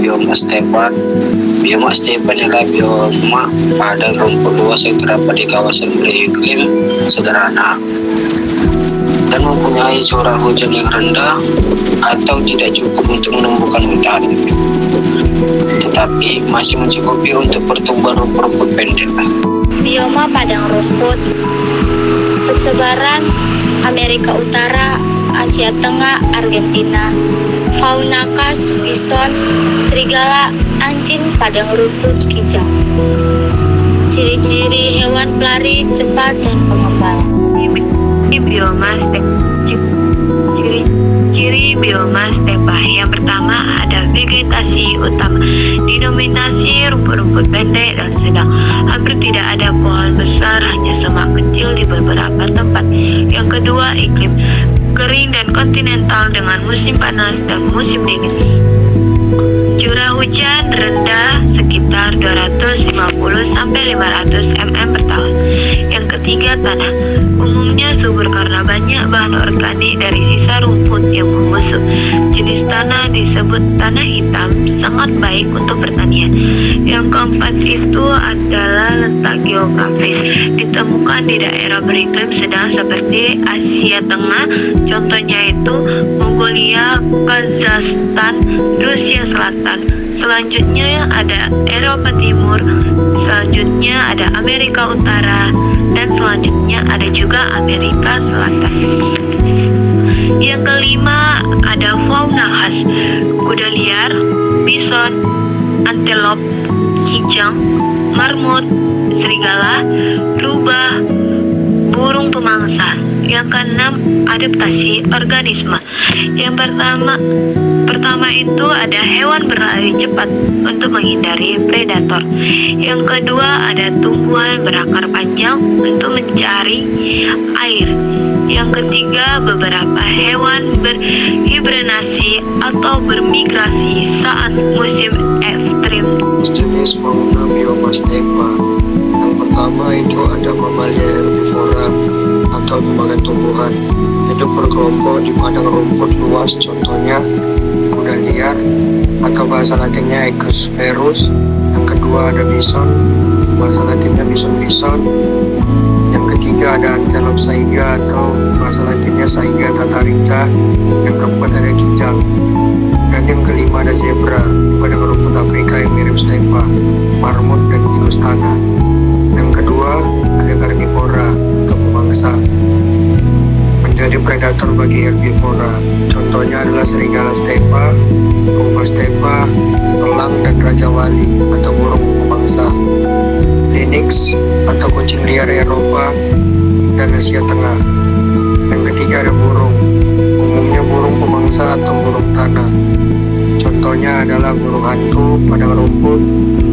bioma stepa. Bioma stepa adalah bioma padang rumput luas yang terdapat di kawasan beriklim sederhana dan mempunyai curah hujan yang rendah atau tidak cukup untuk menumbuhkan hutan, tetapi masih mencukupi untuk pertumbuhan rumput-rumput pendek. Bioma padang rumput persebaran Amerika Utara, Asia Tengah, Argentina. Fauna khas bison, serigala, anjing padang rumput kijang. Ciri-ciri hewan pelari cepat dan pengembala. Ciri bioma stepa. Yang pertama ada vegetasi utama, didominasi rumput-rumput pendek dan sedang. Hampir tidak ada pohon besar, hanya semak kecil di beberapa tempat. Yang kedua, iklim kering dan kontinental dengan musim panas dan musim dingin. Curah hujan rendah sekitar 250 sampai 500 mm per tahun. Yang ketiga, tanah umumnya subur karena banyak bahan organik dari sisa rumput yang membusuk. Jenis tanah disebut tanah hitam, sangat baik untuk pertanian. Yang keempat itu adalah letak geografis. Ditemukan di daerah beriklim sedang seperti Asia Tengah, contohnya itu Mongolia, Kazakhstan, Rusia Selatan. Selanjutnya ada Eropa Timur, selanjutnya ada Amerika Utara, dan selanjutnya ada juga Amerika Selatan. Yang kelima ada fauna khas, kuda liar, bison, antelop, kijang, marmut, serigala, rubah, burung pemangsa. Yang keenam, adaptasi organisme. Yang pertama itu ada hewan berlari cepat untuk menghindari predator. Yang kedua ada tumbuhan berakar panjang untuk mencari air. Yang ketiga, beberapa hewan berhibernasi atau bermigrasi saat musim ekstrim. Jenis fauna bioma stepa. Yang pertama itu ada mamalia herbivora atau pemakan tumbuhan, hidup berkelompok di padang rumput luas, contohnya kuda liar atau bahasa latinnya Equus ferus. Yang kedua ada bison, bahasa latinnya bison. Yang ketiga ada antelop saiga atau bahasa latinnya Saiga tatarita. Yang keempat ada kijang. Dan yang kelima ada zebra di padang rumput Afrika yang mirip stepa, marmut dan tikus tanah. Yang kedua ada karnivora atau pemangsa, menjadi predator bagi herbivora. Contohnya adalah serigala stepa, rubah stepa, elang dan raja wali atau burung pemangsa, lynx atau kucing liar Eropa dan Asia Tengah. Yang ketiga ada burung, umumnya burung pemangsa atau burung tanah. Contohnya adalah burung hantu, padang rumput,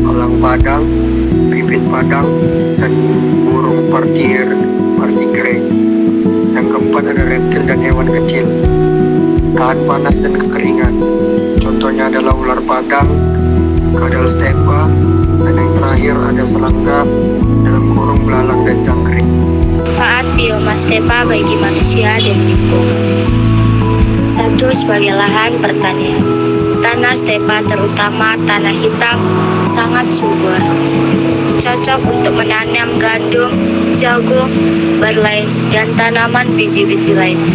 elang padang, pipit padang, dan burung partigre. Yang keempat ada reptil dan hewan kecil, tahan panas dan kekeringan. Contohnya adalah ular padang, kadal stepa, dan yang terakhir ada serangga, dalam kurung belalang dan jangkrik. Manfaat bioma stepa bagi manusia dan lingkungan. 1. Sebagai lahan pertanian. Tanah stepa, terutama tanah hitam, sangat subur, cocok untuk menanam gandum, jagung, berlai, dan tanaman biji-biji lainnya.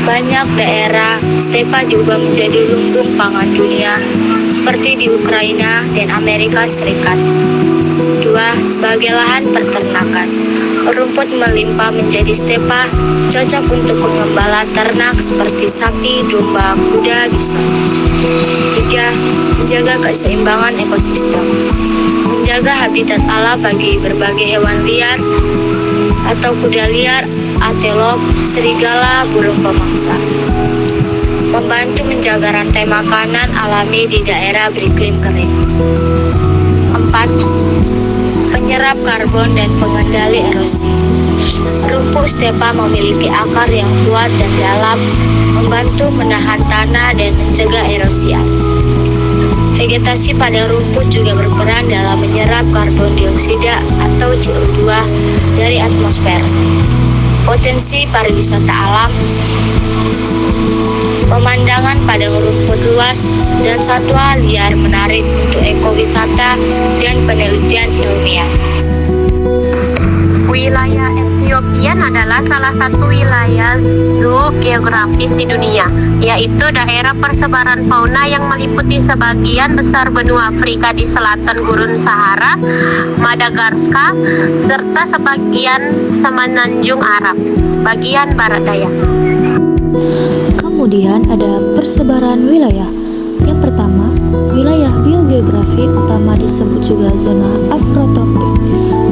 Banyak daerah stepa juga menjadi lumbung pangan dunia, seperti di Ukraina dan Amerika Serikat. 2. Sebagai lahan peternakan. Rumput melimpah menjadi stepa, cocok untuk pengembala ternak seperti sapi, domba, kuda, bison. 3. Menjaga keseimbangan ekosistem. Menjaga habitat alam bagi berbagai hewan liar atau kuda liar, antelop, serigala, burung pemangsa. Membantu menjaga rantai makanan alami di daerah beriklim kering. 4. Penyerap karbon dan pengendali erosi. Rumput stepa memiliki akar yang kuat dan dalam, membantu menahan tanah dan mencegah erosi air. Vegetasi pada rumput juga berperan dalam menyerap karbon dioksida atau CO2 dari atmosfer. Potensi pariwisata alam. Pemandangan padang rumput luas, dan satwa liar menarik untuk ekowisata dan penelitian ilmiah. Wilayah Etiopian adalah salah satu wilayah zoogeografis di dunia, yaitu daerah persebaran fauna yang meliputi sebagian besar benua Afrika di selatan Gurun Sahara, Madagaskar, serta sebagian semenanjung Arab, bagian barat daya. Kemudian ada persebaran wilayah. Yang pertama, wilayah biogeografi utama disebut juga zona afrotropik.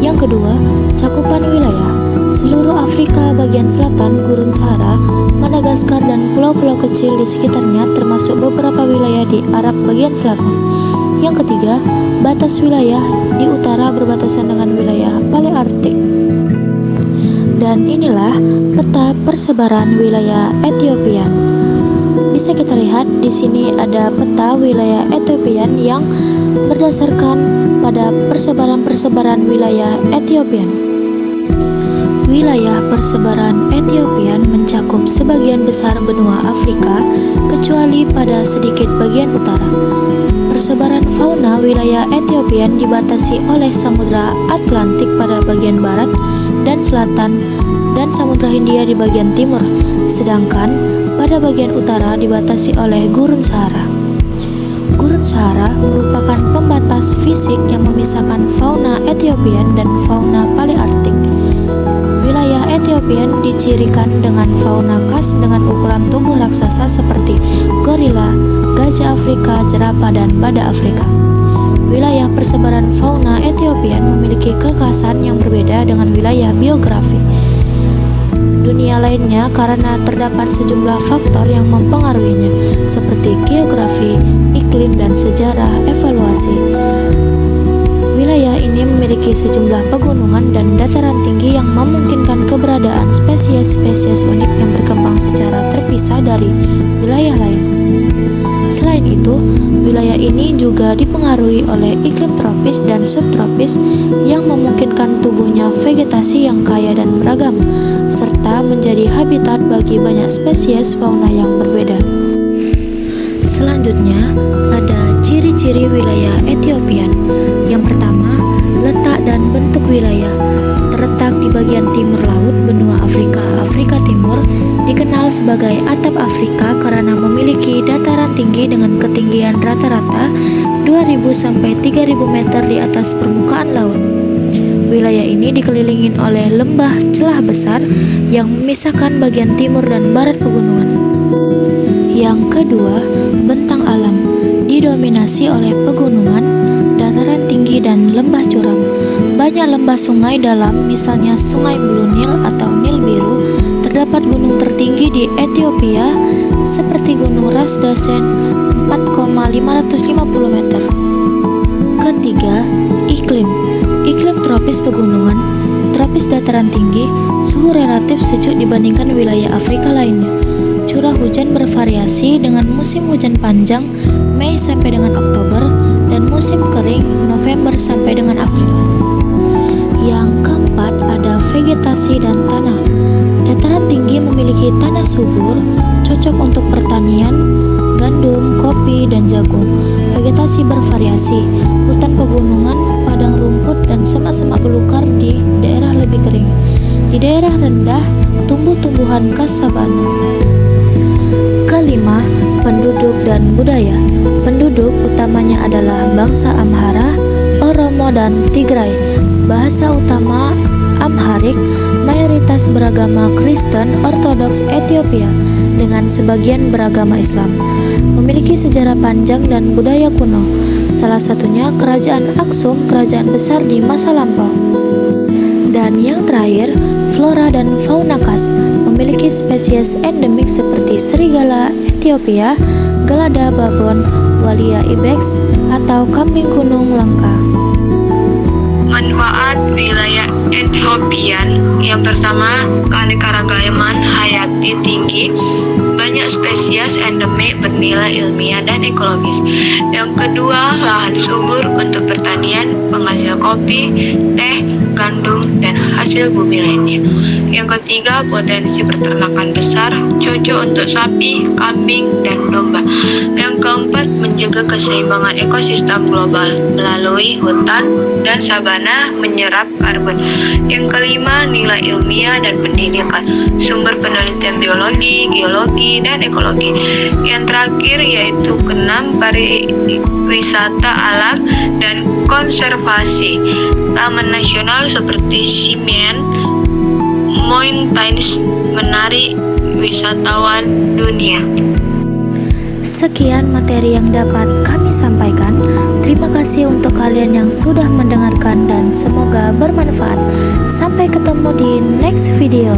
Yang kedua, cakupan wilayah seluruh Afrika bagian selatan, Gurun Sahara, Madagaskar, dan pulau-pulau kecil di sekitarnya termasuk beberapa wilayah di Arab bagian selatan. Yang ketiga, batas wilayah di utara berbatasan dengan wilayah Palearktik. Dan inilah peta persebaran wilayah Etiopian. Bisa kita lihat di sini ada peta wilayah Etiopian yang berdasarkan pada persebaran wilayah Etiopian. Wilayah persebaran Etiopian mencakup sebagian besar benua Afrika kecuali pada sedikit bagian utara. Persebaran fauna wilayah Etiopian dibatasi oleh Samudra Atlantik pada bagian barat dan selatan dan Samudra Hindia di bagian timur, sedangkan pada bagian utara dibatasi oleh Gurun Sahara. Gurun Sahara merupakan pembatas fisik yang memisahkan fauna Etiopian dan fauna Palearktik. Wilayah Etiopian dicirikan dengan fauna khas dengan ukuran tubuh raksasa seperti gorila, gajah Afrika, jerapah, dan badak Afrika. Wilayah persebaran fauna Etiopian memiliki kekhasan yang berbeda dengan wilayah biografi dunia lainnya karena terdapat sejumlah faktor yang mempengaruhinya, seperti geografi, iklim, dan sejarah evaluasi. Wilayah ini memiliki sejumlah pegunungan dan dataran tinggi yang memungkinkan keberadaan spesies-spesies unik yang berkembang secara terpisah dari wilayah lain. Selain itu, wilayah ini juga dipengaruhi oleh iklim tropis dan subtropis yang memungkinkan tumbuhnya vegetasi yang kaya dan beragam, serta menjadi habitat bagi banyak spesies fauna yang berbeda. Selanjutnya, ada ciri-ciri wilayah Etiopian. Yang pertama, letak dan bentuk wilayah. Terletak di bagian timur laut benua Afrika Timur, dikenal sebagai atap Afrika karena memiliki dataran tinggi dengan ketinggian rata-rata 2.000 sampai 3.000 meter di atas permukaan laut. Wilayah ini dikelilingi oleh lembah celah besar yang memisahkan bagian timur dan barat pegunungan. Yang kedua, bentang alam didominasi oleh pegunungan, dataran tinggi, dan lembah curam. Banyak lembah sungai dalam, misalnya Sungai Blue Nile atau Nil Biru. Terdapat gunung tertinggi di Ethiopia seperti Gunung Ras Dasen 4,550 meter. Ketiga, iklim. Iklim tropis pegunungan, tropis dataran tinggi, suhu relatif sejuk dibandingkan wilayah Afrika lainnya. Curah hujan bervariasi dengan musim hujan panjang Mei sampai dengan Oktober dan musim kering November sampai dengan April. Yang keempat, ada vegetasi dan tanah. Dataran tinggi memiliki tanah subur, cocok untuk pertanian, gandum, kopi, dan jagung. Vegetasi bervariasi, hutan pegunungan, padang rumput, dan semak-semak belukar di daerah lebih kering. Di daerah rendah, tumbuh-tumbuhan khas sabana. Kelima, penduduk dan budaya. Penduduk utamanya adalah bangsa Amhara, Oromo, dan Tigray. Bahasa utama Amharik, mayoritas beragama Kristen Ortodoks Ethiopia dengan sebagian beragama Islam. Memiliki sejarah panjang dan budaya kuno, salah satunya Kerajaan Aksum, kerajaan besar di masa lampau. Dan yang terakhir, flora dan fauna khas, memiliki spesies endemik seperti serigala Ethiopia, gelada babon, walia ibex, atau kambing gunung langka. Manfaat wilayah Ethiopian. Yang pertama, keanekaragaman hayati tinggi, banyak spesies endemik bernilai ilmiah dan ekologis. Yang kedua, lahan subur untuk pertanian, penghasil kopi, teh, gandum, dan hasil bumi lainnya. Yang ketiga, potensi peternakan besar, cocok untuk sapi, kambing, dan domba. Yang keempat, menjaga keseimbangan ekosistem global melalui hutan dan sabana menyerap karbon. Yang kelima, nilai ilmiah dan pendidikan, sumber penelitian biologi, geologi, dan ekologi. Yang terakhir yaitu keenam, pariwisata alam dan konservasi. Taman nasional seperti Simien Mountains menarik wisatawan dunia. Sekian materi yang dapat kami sampaikan. Terima kasih untuk kalian yang sudah mendengarkan dan semoga bermanfaat. Sampai ketemu di next video.